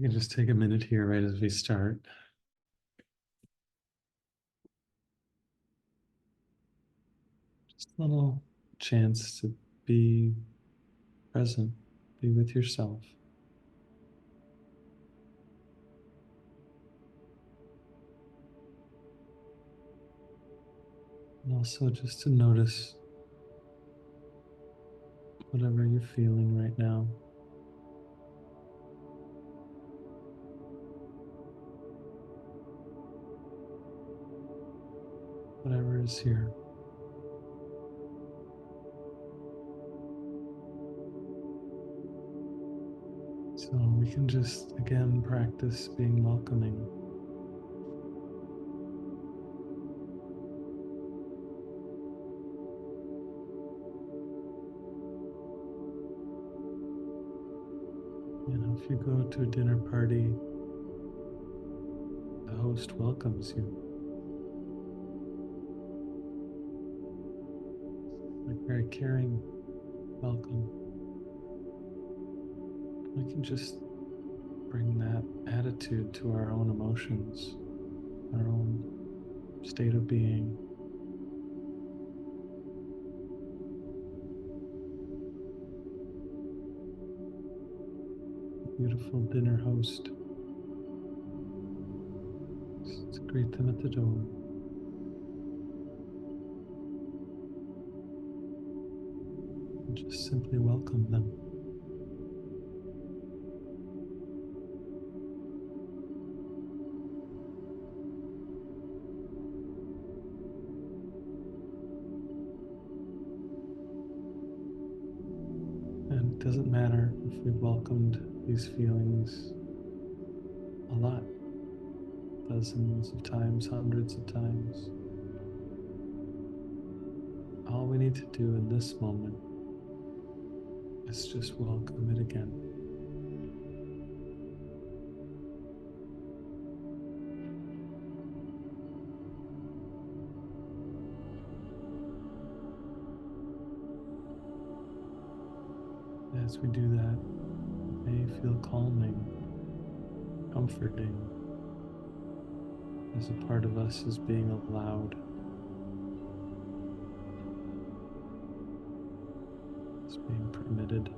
You can just take a minute here right as we start. Just a little chance to be present, be with yourself. And also just to notice whatever you're feeling right now. Whatever is here. So we can just, again, practice being welcoming. You know, if you go to a dinner party, the host welcomes you. Like very caring welcome. We can just bring that attitude to our own emotions, our own state of being. Beautiful dinner host. Just greet them at the door. And just simply welcome them. And it doesn't matter if we've welcomed these feelings a lot, dozens of times, hundreds of times. All we need to do in this moment is just welcome it again. As we do that, it may feel calming, comforting, as a part of us is being allowed. It's being permitted.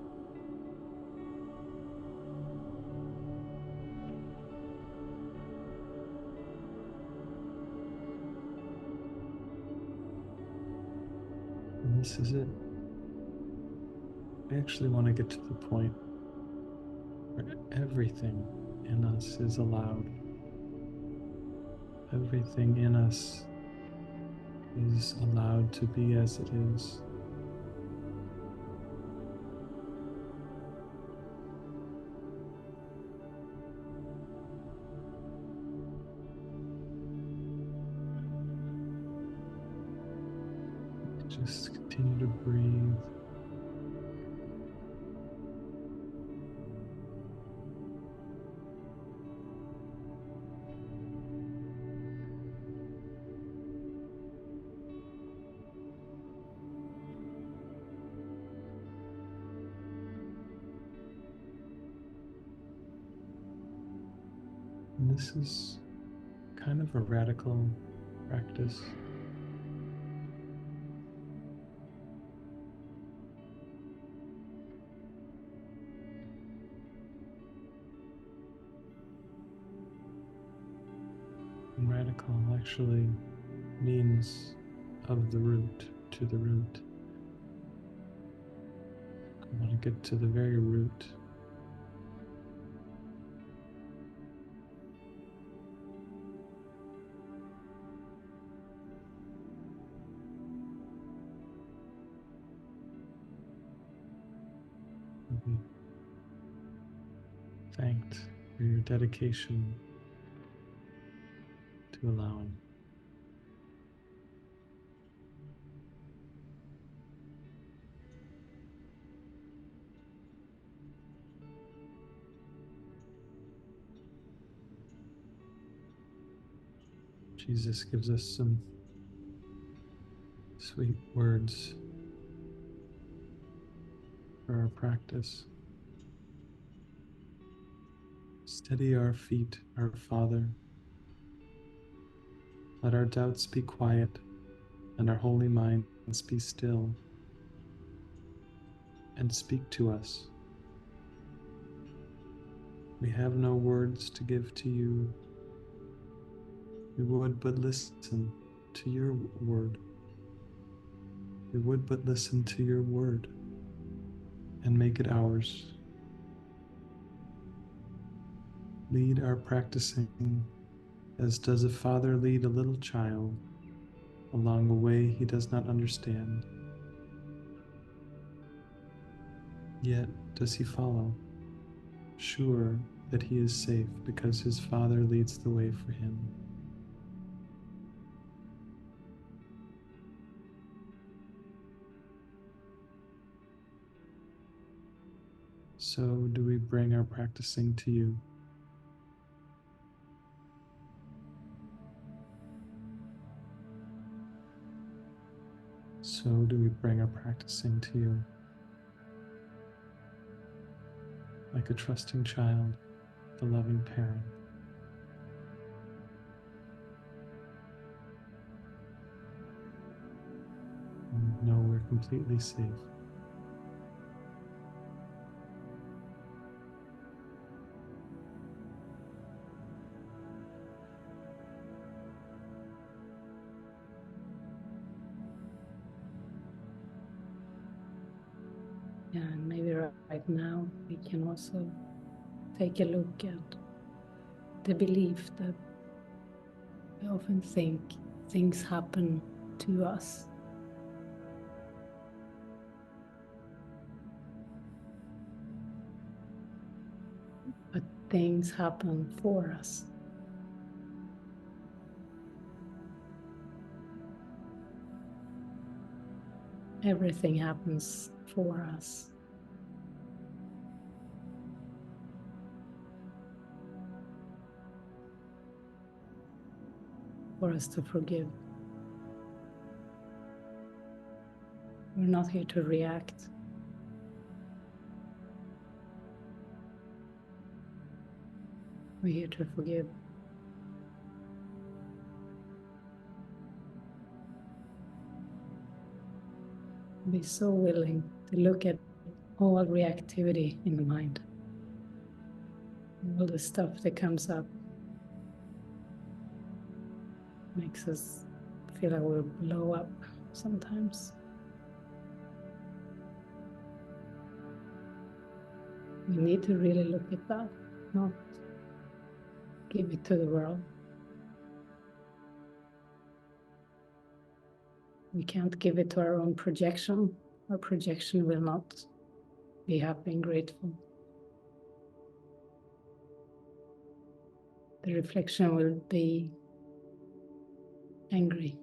And this is it. We actually want to get to the point where everything in us is allowed. Everything in us is allowed to be as it is. Just continue to breathe. And this is kind of a radical practice. And radical actually means of the root, to the root. I want to get to the very root. And be thanked for your dedication to allowing. Jesus gives us some sweet words for our practice. Steady our feet, our Father. Let our doubts be quiet and our holy minds be still, and speak to us. We have no words to give to you. We would but listen to your word. We would but listen to your word and make it ours. Lead our practicing as does a father lead a little child along a way he does not understand. Yet does he follow, sure that he is safe because his father leads the way for him. So do we bring our practicing to you. So do we bring our practicing to you. Like a trusting child, the loving parent. And know we're completely safe. Yeah, and maybe right now we can also take a look at the belief that we often think things happen to us. But things happen for us. Everything happens for us. For us to forgive. We're not here to react. We're here to forgive. Be so willing to look at all reactivity in the mind. All the stuff that comes up makes us feel like we'll blow up sometimes. We need to really look at that, not give it to the world. We can't give it to our own projection. Our projection will not be happy and grateful. The reflection will be angry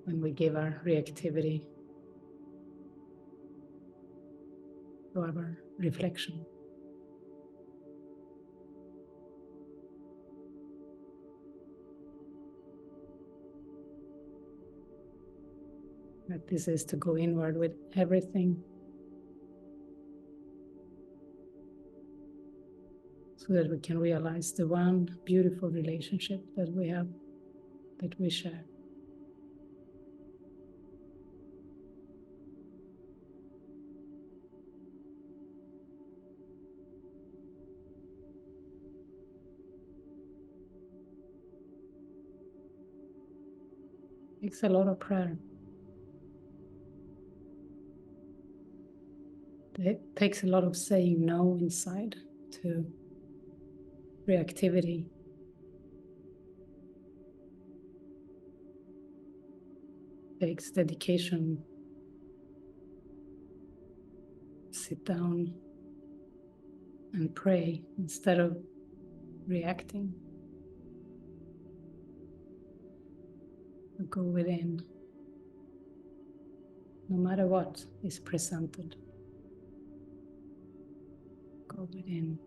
when we give our reactivity to our reflection. That this is to go inward with everything so that we can realize the one beautiful relationship that we have, that we share. It takes a lot of prayer. It takes a lot of saying no inside to reactivity. It takes dedication. Sit down and pray instead of reacting. Go within, no matter what is presented. Go within.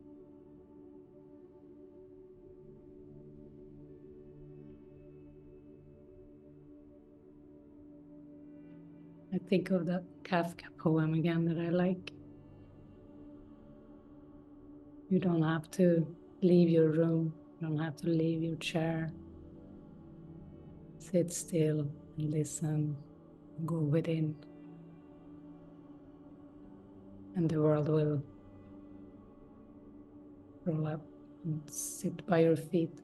I think of that Kafka poem again that I like. You don't have to leave your room. You don't have to leave your chair. Sit still and listen. Go within. And the world will roll up and sit by your feet.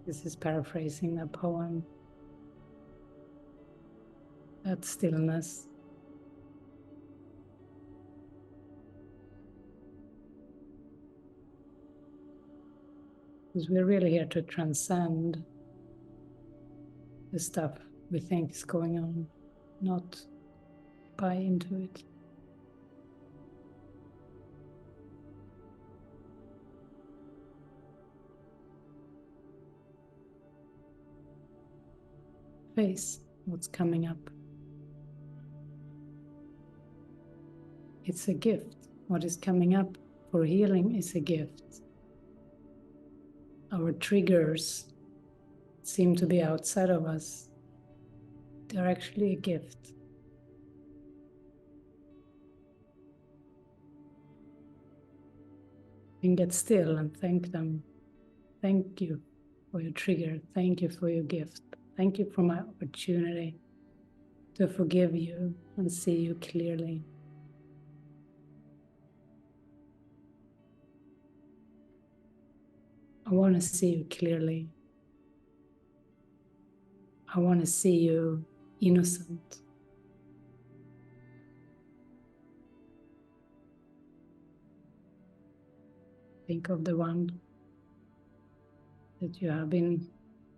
This is paraphrasing a poem. That stillness. Because we're really here to transcend the stuff we think is going on, not buy into it. Face what's coming up. It's a gift. What is coming up for healing is a gift. Our triggers seem to be outside of us. They're actually a gift. You can get still and thank them. Thank you for your trigger. Thank you for your gift. Thank you for my opportunity to forgive you and see you clearly. I want to see you clearly. I want to see you innocent. Think of the one that you have been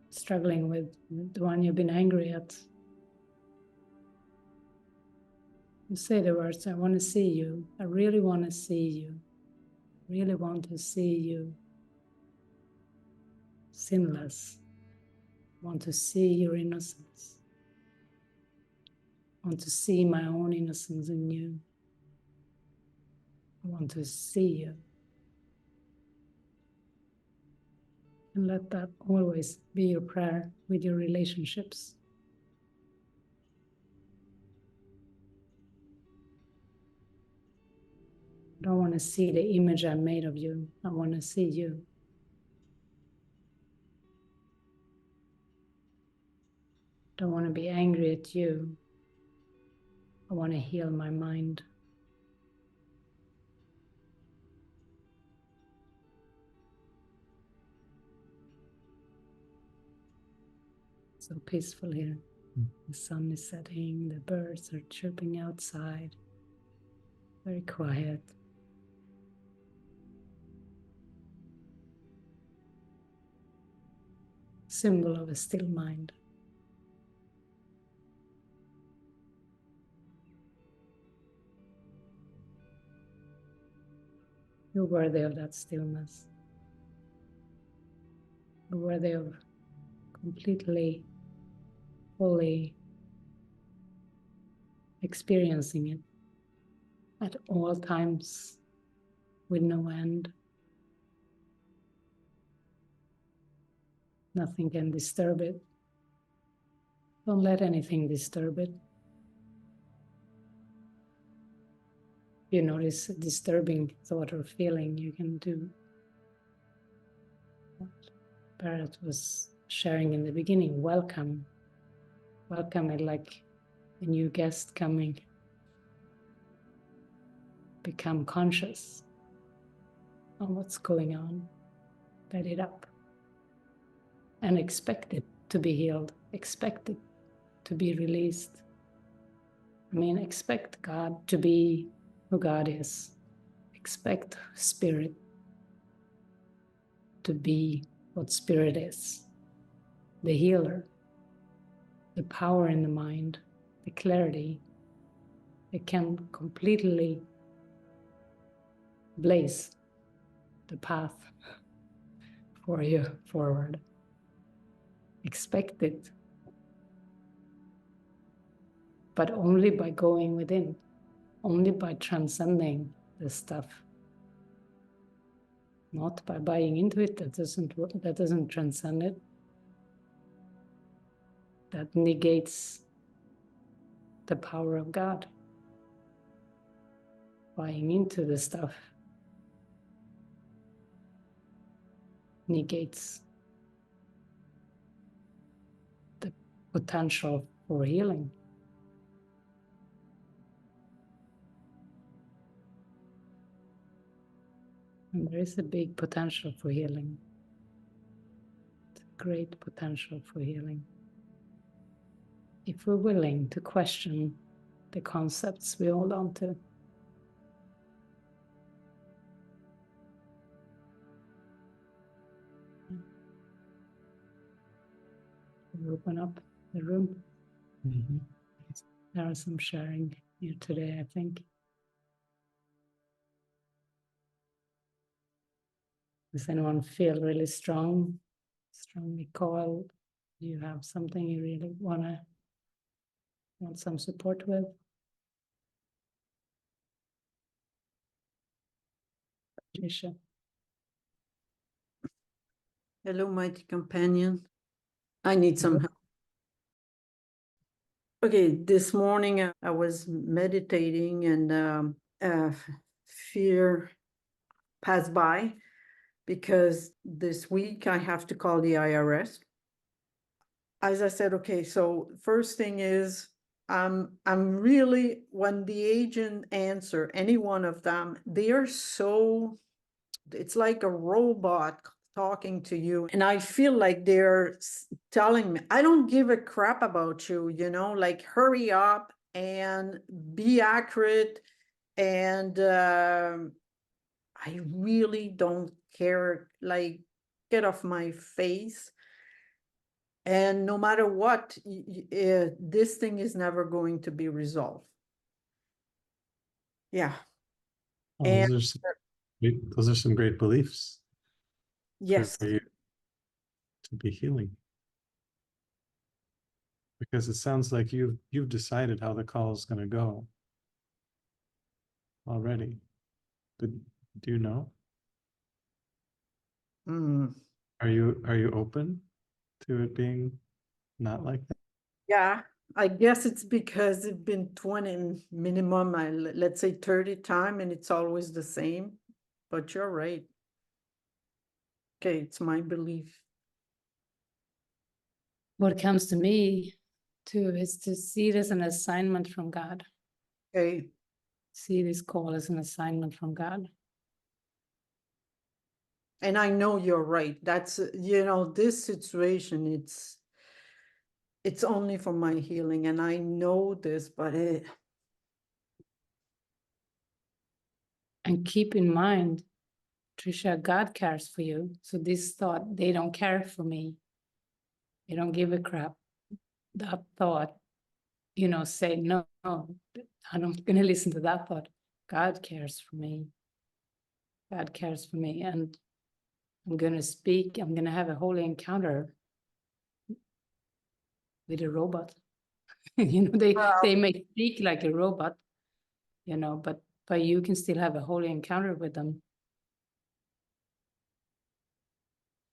struggling with, the one you've been angry at. You say the words, I want to see you. I really want to see you. I really want to see you sinless. I want to see your innocence. I want to see my own innocence in you. I want to see you. And let that always be your prayer with your relationships. I don't want to see the image I made of you. I want to see you. I don't want to be angry at you. I want to heal my mind. So peaceful here. The sun is setting, the birds are chirping outside. Very quiet. Symbol of a still mind. You're worthy of that stillness. You're worthy of completely, fully experiencing it at all times with no end. Nothing can disturb it. Don't let anything disturb it. If you notice a disturbing thought or feeling, you can do what Barret was sharing in the beginning. Welcome. Welcome it like a new guest coming. Become conscious of what's going on. Let it up. And expect it to be healed. Expect it to be released. I mean, expect God to be who God is. Expect Spirit to be what Spirit is. The healer, the power in the mind, the clarity. It can completely blaze the path for you forward. Expect it. But only by going within. Only by transcending the stuff. Not by buying into it. That doesn't transcend it. That negates the power of God. Buying into the stuff negates the potential for healing. And there is a big potential for healing. It's a great potential for healing. If we're willing to question the concepts we hold on to. We open up the room. Mm-hmm. There is some sharing here today, I think. Does anyone feel really strongly called? Do you have something you really want some support with? Patricia. Hello, mighty companion. I need some help. Okay, this morning I was meditating and fear passed by because this week I have to call the IRS. As I said, okay, so first thing is I'm really, when the agent answer, any one of them, they are so, it's like a robot talking to you. And I feel like they're telling me, I don't give a crap about you, you know, like hurry up and be accurate. And I really don't care, like get off my face. And no matter what, this thing is never going to be resolved. Yeah. Oh, And those are some great beliefs. yes. For you to be healing. Because it sounds like you've decided how the call is going to go already. Do you know? Mm. Are you open to it being not like that? Yeah, I guess it's because it's been 20 minimum, let's say 30 times, and it's always the same. But you're right. Okay, it's my belief. What comes to me too is to see it as an assignment from God. Okay. See this call as an assignment from God. And I know you're right. That's, you know, this situation, it's only for my healing. And I know this, but And keep in mind, Trisha, God cares for you. So this thought, they don't care for me. They don't give a crap. That thought, you know, say, no, I'm not going to listen to that thought. God cares for me. God cares for me. And I'm going to speak. I'm going to have a holy encounter with a robot. You know, they may speak like a robot, you know, but you can still have a holy encounter with them.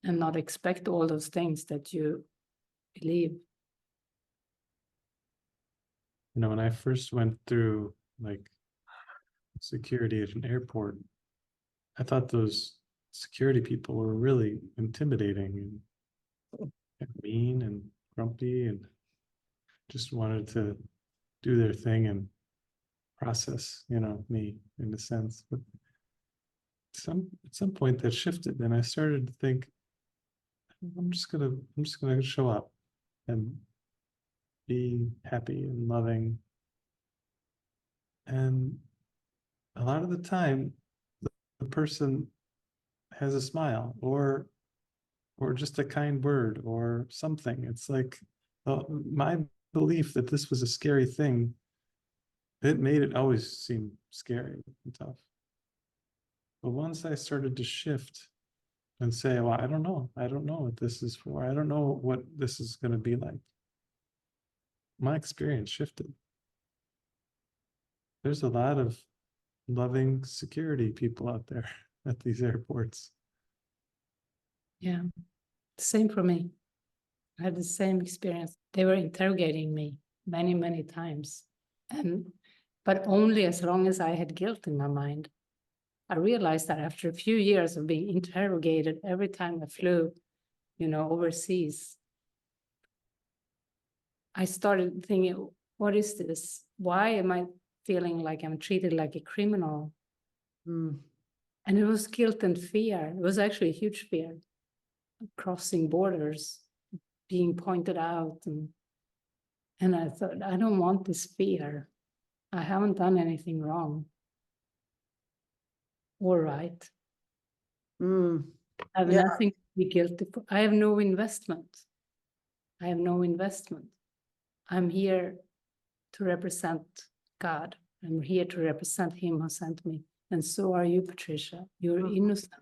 And not expect all those things that you believe. You know, when I first went through like security at an airport, I thought those security people were really intimidating and mean and grumpy and just wanted to do their thing and process, you know, me in a sense. But at some point that shifted, and I started to think, I'm just gonna show up and be happy and loving. And a lot of the time, the person has a smile or just a kind word or something. It's like my belief that this was a scary thing, it made it always seem scary and tough. But once I started to shift and say, well, I don't know what this is for. I don't know what this is going to be like. My experience shifted. There's a lot of loving security people out there at these airports. Yeah, same for me. I had the same experience. They were interrogating me many, many times. But only as long as I had guilt in my mind. I realized that after a few years of being interrogated every time I flew, overseas, I started thinking, what is this? Why am I feeling like I'm treated like a criminal? Mm. And it was guilt and fear. It was actually a huge fear, crossing borders, being pointed out. And I thought, I don't want this fear. I haven't done anything wrong or right. Mm. I have Yeah. nothing to be guilty for. I have no investment. I have no investment. I'm here to represent God. I'm here to represent Him who sent me. And so are you, Patricia. You're innocent.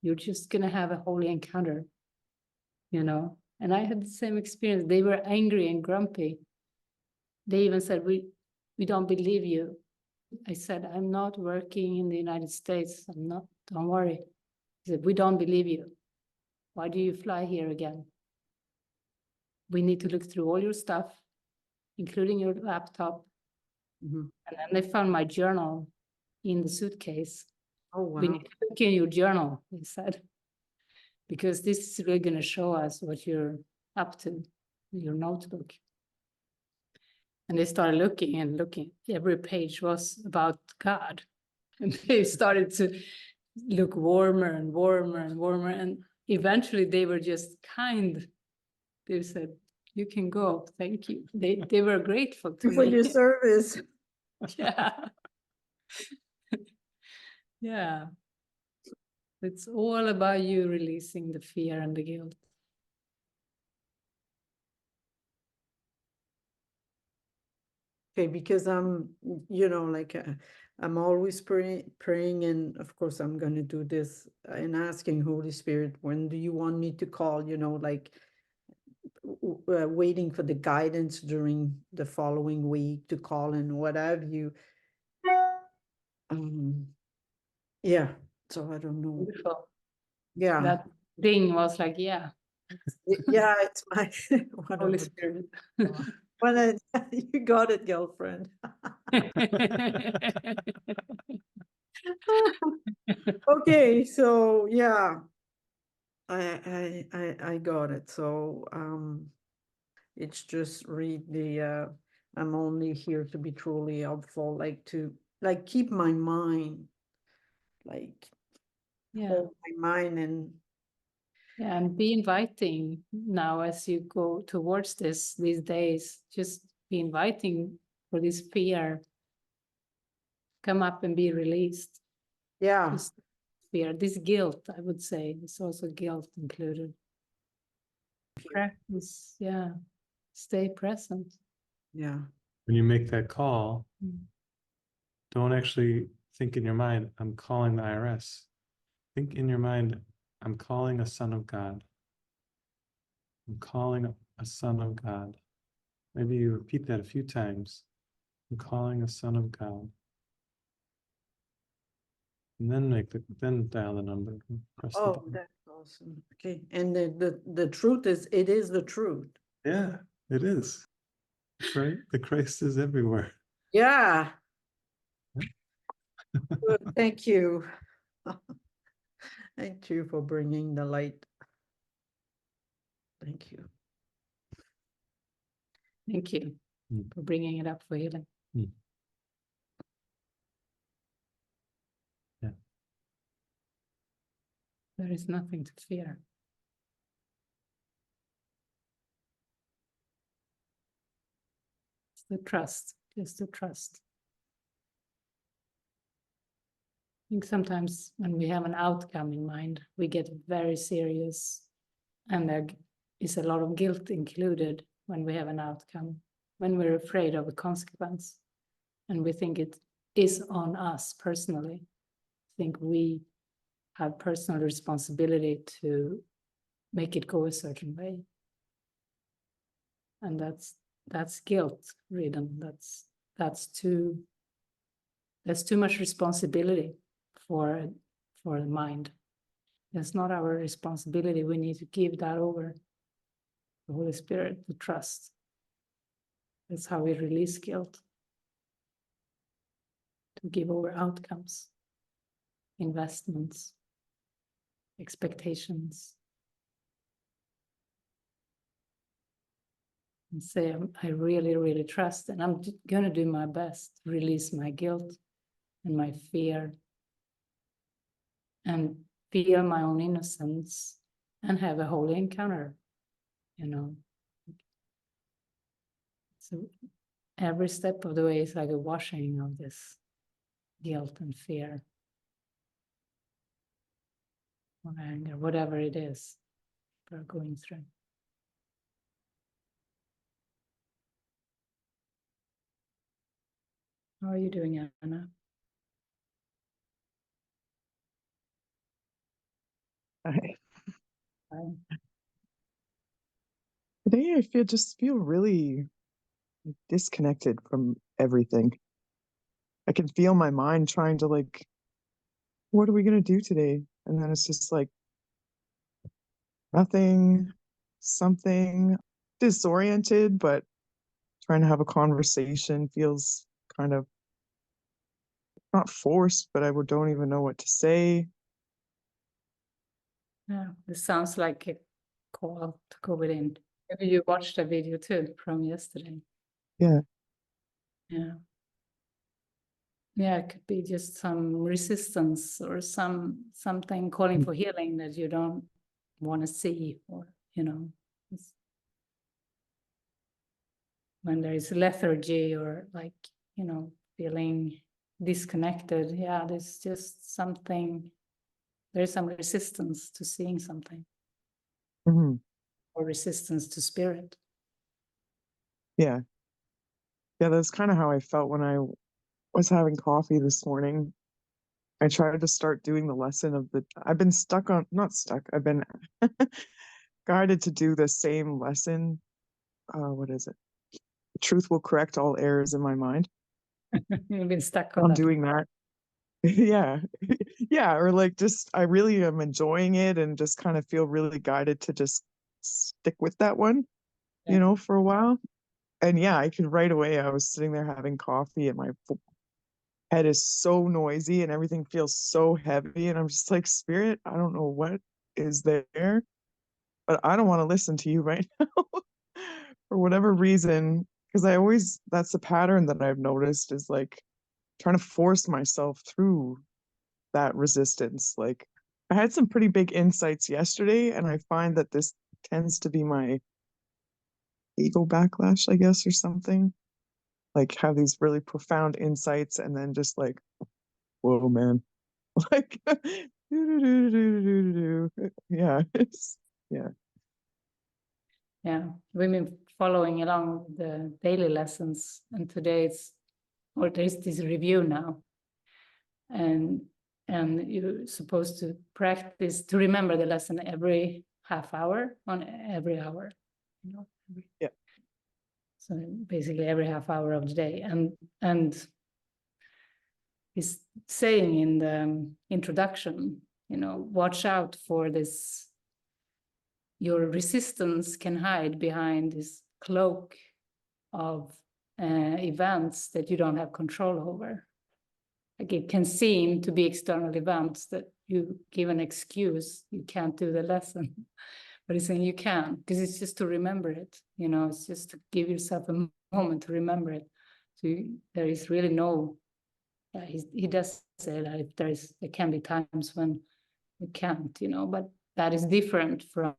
You're just going to have a holy encounter, And I had the same experience. They were angry and grumpy. They even said, we don't believe you. I said, I'm not working in the United States. I'm not, don't worry. He said, we don't believe you. Why do you fly here again? We need to look through all your stuff, including your laptop. Mhm. And then they found my journal in the suitcase. Oh, wow. We need to look in your journal, he said, because this is really going to show us what you're up to, your notebook. And they started looking and looking. Every page was about God. And they started to look warmer and warmer and warmer. And eventually they were just kind. They said, you can go. Thank you. They were grateful to For me. your service. Yeah. Yeah. It's all about you releasing the fear and the guilt. Okay, because I'm, I'm always praying, and of course I'm going to do this and asking Holy Spirit, when do you want me to call? Waiting for the guidance during the following week to call and what have you. Yeah, so I don't know. Beautiful. Yeah, That thing was like, yeah, yeah, it's my Holy whatever. Spirit. Well, you got it, girlfriend. Okay, so yeah, I got it. So it's just read the I'm only here to be truly helpful, to keep my mind, Yeah. hold my mind and Yeah, and be inviting now as you go towards these days. Just be inviting for this fear. Come up and be released. yeah. Just fear, this guilt, I would say, there's also guilt included. Practice, yeah. Stay present. Yeah. When you make that call, don't actually think in your mind, I'm calling the IRS. Think in your mind, I'm calling a son of God. I'm calling a son of God. Maybe you repeat that a few times. I'm calling a son of God. And then dial the number. Press the Oh, button. that's awesome. Okay. And the truth is, it is the truth. Yeah, it is. Right? The Christ is everywhere. Yeah. Good. Thank you. Thank you for bringing the light. Thank you. Thank you for bringing it up for healing. Yeah. There is nothing to fear. It's the trust, just the trust. I think sometimes when we have an outcome in mind, we get very serious, and there is a lot of guilt included when we have an outcome, when we're afraid of a consequence, and we think it is on us personally. I think we have personal responsibility to make it go a certain way. And that's guilt ridden. That's too much responsibility for the mind. It's not our responsibility. We need to give that over to the Holy Spirit, to trust. That's how we release guilt, to give over outcomes. investments, expectations. And say, I really, really trust, and I'm going to do my best to release my guilt and my fear and feel my own innocence and have a holy encounter, you know. So every step of the way is like a washing of this guilt and fear or anger, whatever it is we're going through. How are you doing, Anna? Hi. Fine. Today I feel really disconnected from everything. I can feel my mind trying to like, what are we gonna do today? And then it's just like nothing, something, disoriented, but trying to have a conversation feels kind of not forced, but don't even know what to say. Yeah, this sounds like a call to go within. Maybe you watched a video too from yesterday. Yeah. Yeah. Yeah, it could be just some resistance or something calling for healing that you don't want to see, or, you know, when there is lethargy or like, you know, feeling disconnected. Yeah, there's just something, there's some resistance to seeing something. Mm-hmm. Or resistance to spirit. Yeah. Yeah, that's kind of how I felt when I was having coffee this morning. I tried to start doing the lesson of I've been not stuck, I've been guided to do the same lesson. What is it? Truth will correct all errors in my mind. You've been stuck on I'm that. doing that. Yeah. Yeah. Or like I really am enjoying it and just kind of feel really guided to just stick with that one, Yeah. for a while. And yeah, I could right away, I was sitting there having coffee and my head is so noisy and everything feels so heavy. And I'm just like, Spirit, I don't know what is there, but I don't want to listen to you right now for whatever reason. Because that's the pattern that I've noticed is like trying to force myself through that resistance. Like I had some pretty big insights yesterday, and I find that this tends to be my ego backlash, I guess, or something. Like have these really profound insights and then just like, whoa, man. Like, yeah, yeah. Yeah, we've been following along the daily lessons, and today there's this review now, and you're supposed to practice to remember the lesson every half hour on every hour, Yeah. So basically every half hour of the day, and he's saying in the introduction, watch out for this. Your resistance can hide behind this cloak of events that you don't have control over. Like it can seem to be external events that you give an excuse, you can't do the lesson. But he's saying you can, because it's just to remember it. It's just to give yourself a moment to remember it. So there is really no, he does say that there can be times when you can't, but that is different from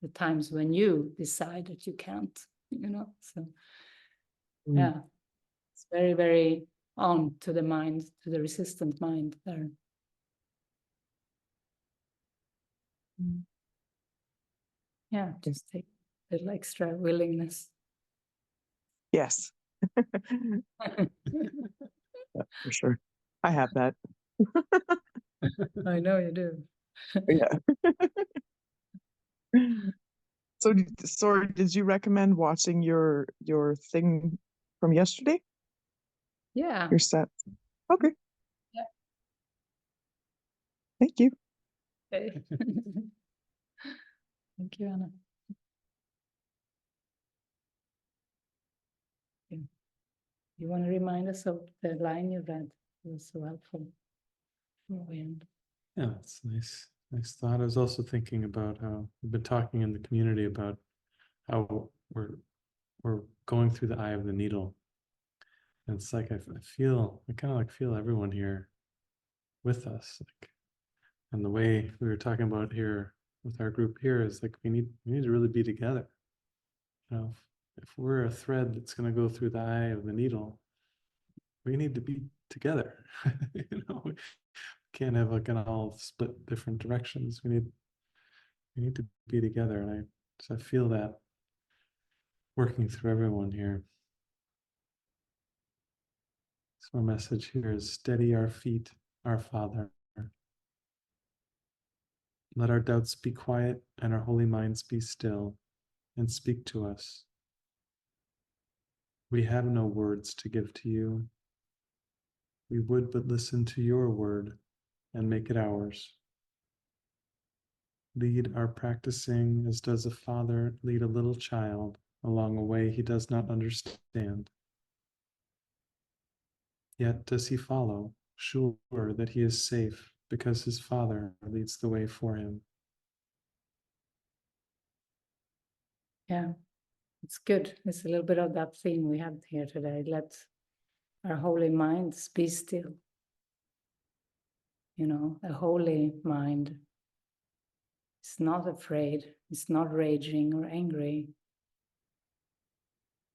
the times when you decide that you can't, so yeah, it's very, very on to the mind, to the resistant mind there. Yeah, just take a little extra willingness. Yes. Yeah, for sure. I have that. I know you do. Yeah. So, sorry, did you recommend watching your thing from yesterday? Yeah. Your set. Okay. Yeah. Thank you. Okay. Thank you, Anna. You want to remind us of the line you read? It was so helpful. before we end. Yeah, it's nice. Nice thought. I was also thinking about how we've been talking in the community about how we're going through the eye of the needle. And it's like I kind of like feel everyone here with us. Like, and the way we were talking about here with our group here is like we need to really be together. You know, if we're a thread that's going to go through the eye of the needle, we need to be together. You know, we can't have like an all split different directions. We need to be together, and I feel that working through everyone here. So our message here is steady our feet, our Father. Let our doubts be quiet and our holy minds be still, and speak to us. We have no words to give to you. We would but listen to your word and make it ours. Lead our practicing as does a father lead a little child along a way he does not understand. Yet does he follow, sure that he is safe because his father leads the way for him. Yeah, it's good. It's a little bit of that theme we have here today. Let our holy minds be still. You know, a holy mind is not afraid, it's not raging or angry.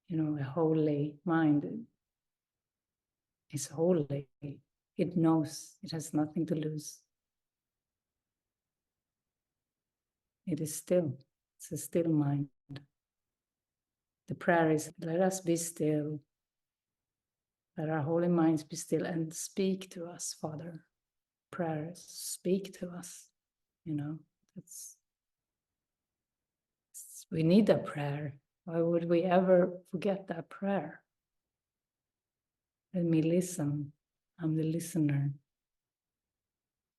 You know, a holy mind is holy. It knows it has nothing to lose. It is still. It's a still mind. The prayer is, let us be still. Let our holy minds be still and speak to us, Father. Prayers, speak to us. You know, we need that prayer. Why would we ever forget that prayer? Let me listen. I'm the listener.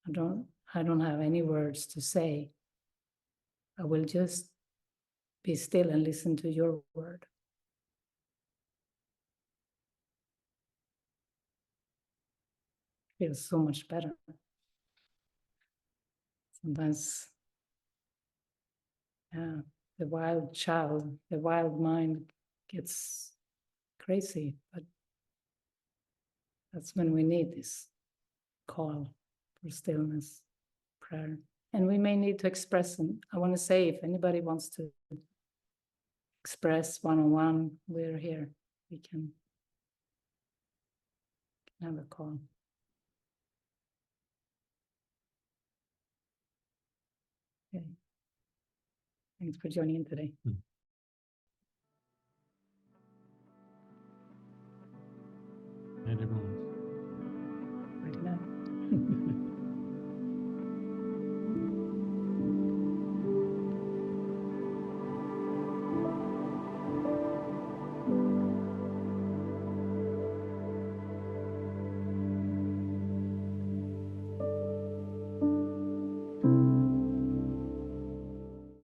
I don't have any words to say. I will just be still and listen to your word. Feels so much better. Sometimes, yeah, the wild child, the wild mind gets crazy, but that's when we need this call for stillness, prayer. And we may need to express them. I want to say, if anybody wants to express one-on-one, we're here. We can have a call. Okay. Thanks for joining in today.